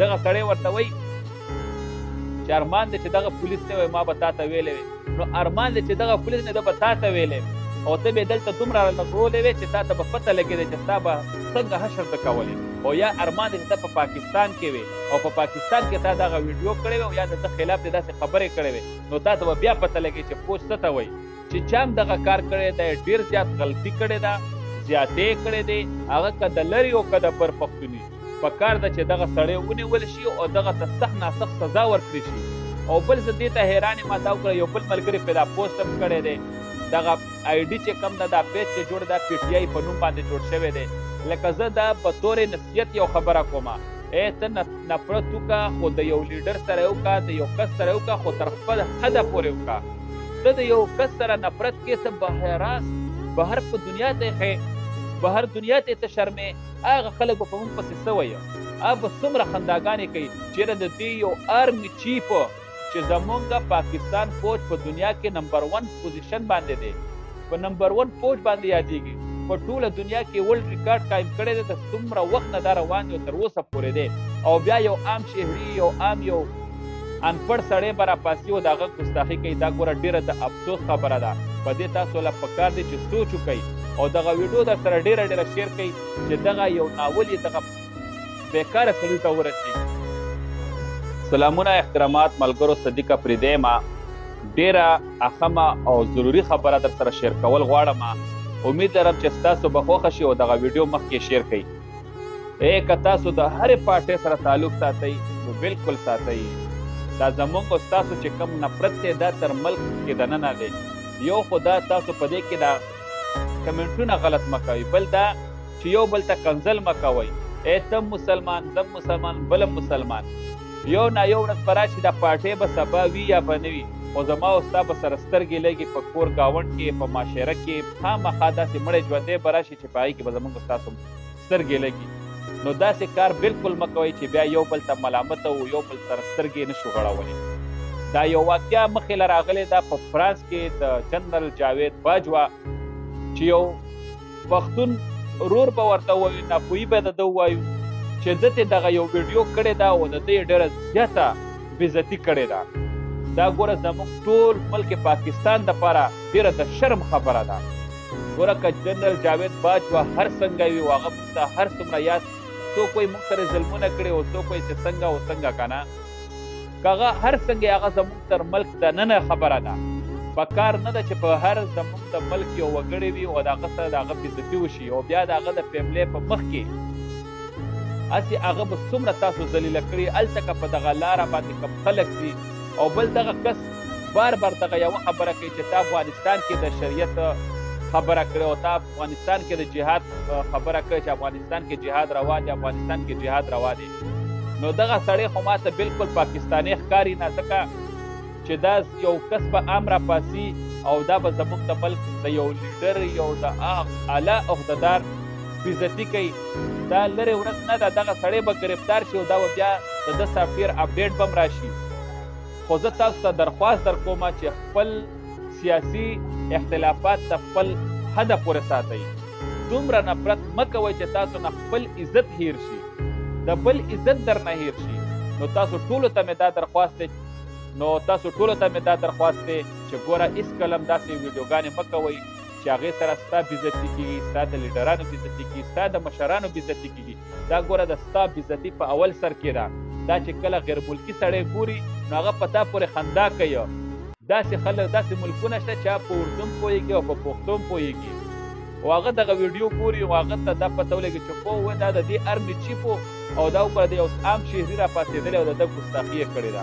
دغه سړی ورته وایي چې ارمان دی چې دغه پولیس نه وای ما به تا ته ویلی وی نو ارمان دی چې دغه پولیس نه ده به تا ته ویلی او ته به یې دلته دومره رالګولی وې چې تا ته به پته لګېدی چې ستا به څنګه حشر ته کولی او یا ارمان دی چې ته په پاکستان کې وې او په پاکستان کې تا دغه ویډیو کړې وې او یا د ده خلاف دې داسې خبرې کړې وې نو تا ته به بیا پته لګي چې پوسټ څه ته وایي چې چا هم دغه کار کړی دی ډېر زیات غلطي کړې ده زیاتې کړې دی هغه که د لرې او که د بر پښتوني په کار ده چې دغه سړی ونیول شي او دغه ته سخت ناسخت سزا ورکړي شي او بل زه دې ته حیران یم ما دا وکړه یو بل ملګري پرې دا پوسټ هم کړی دی دغه آی ډي چې کوم ده دا پیج چې جوړ دا پی ټي آی په نوم باندې جوړ شوی دی لکه زه دا په طور نصیحت یو خبره کومه ته نفرت وکړه خو د یو لیډر سره یې وکړه د یو کس سره یې وکړه خو تر خپل حده پورې وکړه ته د یو کس سره نفرت کې ته بهر په دنیا ته یې بهر دنیا ته ته شرمې هغه خلک به په موږ پسې څه وایه هغه به څومره خنداګانې کوي چېرې د دې یو آرمي چیف چې زمونږ پاکستان فوج په دنیا کې نمبر 1 پوزیشن باندې دی په نمبر 1 فوج باندې یادېږي په ټوله دنیا کې ورلډ ریکارډ قایم کړی دی د څومره وخت نه دا روان دی او تر اوسه پورې دی او بیا یو عام شهري یو انپړ سړی به راپاسي او د هغه ګستاخي کوي دا ګوره ډېره د افسوس خبره ده په دې تاسو له پکار دی چې سوچ وکئ او دغه ویډیو در سره ډېره شیر کړئ چې دغه یو ناول یې دغه بېکاره سړي ته ورسېږي سلامونه احترامات ملګرو صدیقه پریدی ما ډېره اخمه او ضروري خبره در سره شیر کول غواړم امید لرم چې ستاسو به خوښه شي او دغه ویډیو مخکې شیر کړئ که تاسو د هرې پارټۍ سره تعلق ساتئ نو بلکل ساتئ دا زمونږ او ستاسو چې کوم نفرت دی دا تر ملک کې دننه دی یو خو دا تاسو په دې کې دا کمنټونه غلط مه کوئ بل دا چې یو بل ته کنځل مه کوئ تم مسلمان زم مسلمان بلم مسلمان یو نه یو ورځ به راشي دا پارټۍ به سبا وي یا به نه وي خو زما او ستا به سره سترګې لګي په کور ګاونډ کې په معاشره کې خامخا داسې مړی ژوندی به راشي چې په هغې کې به زموږ او ستاسو سترګې لګي نو داسې کار بالکل مه کوئ چې بیا یو بل ته ملامته و یو بل سره سترګې نه شو غړولی دا یو واقعه مخکې له راغلی دا په فرانس کې د جنرال جاوید باجوا چې یو پښتون ورور به ورته ووایو ناپوهي به د ده ووایو چې ده ته دغه یو ویډیو کړې ده او د ده یې ډېره زیاته بېزتي کړې ده دا ګوره زموږ ټول ملک پاکستان دپاره ډېره د شرم خبره ده ګوره که جنرال جاوید باجوا هر څنګه وي او هغه موږ ته هر څومره یاد څوک وایي موږ سره ظلمونه کړي او څوک وایي چې څنګه او څنګه که نه که هغه هر څنګه هغه زموږ تر ملک دننه خبره ده پکار نه ده چې په هر زموږ د ملک یو وګړی وي او د هغه سره د هغه بېزتي وشي او بیا د هغه د فیملی په مخ کې هسې هغه به څومره تاسو ذلیله کړي هلته که په دغه لاره باندې کوم خلک ځي او بل دغه کس بار دغه یوه خبره کوي چې تا افغانستان کې د شریعت خبره کړې او تا افغانستان کې د جهاد خبره کړې چې افغانستان کې جهاد روا دی افغانستان کې جهاد روا دی نو دغه سړی خو ما ته بالکل پاکستاني ښکاري نه ځکه چې دا یو کس به عام راپاسي او دا به زموږ د ملک د یو لیډر یو د اعلی عهدهدار بېزتي کوي دا لرې ورځ نه ده دغه سړی به ګرفتار شي او دا به بیا د ده سافټویر اپډیټ به هم راشي خو زه تاسو ته درخواست در کوم چې خپل سیاسي اختلافات د خپل حده پورې ساتئ دومره نفرت مه کوئ چې تاسو نه خپل عزت هیر شي د بل عزت در نه هیر شي نو تاسو ټولو ته مې دا درخواست دی چې ګوره هېڅکله هم داسې ویډیوګانې مه کوئ چې هغې سره ستا بېزتي کېږي ستا د لیډرانو بېزتي کېږي ستا د مشرانو بېزتي کېږي دا ګوره د ستا بېزتي په اول سر کې ده دا چې کله غیر ملکي سړی ګوري نو هغه په تا پورې خندا کوي داسې خلک داسې ملکونه شته چې هغه په اردو هم پوهېږي او په پښتو هم پوهېږي او هغه دغه ویډیو ګوري او هغه ته دا پته ولګي چې پوه دا د دې ارمي چیف او دا وګوره د یو عام شهري راپاڅېدلی او د ده ګستاخي یې کړې ده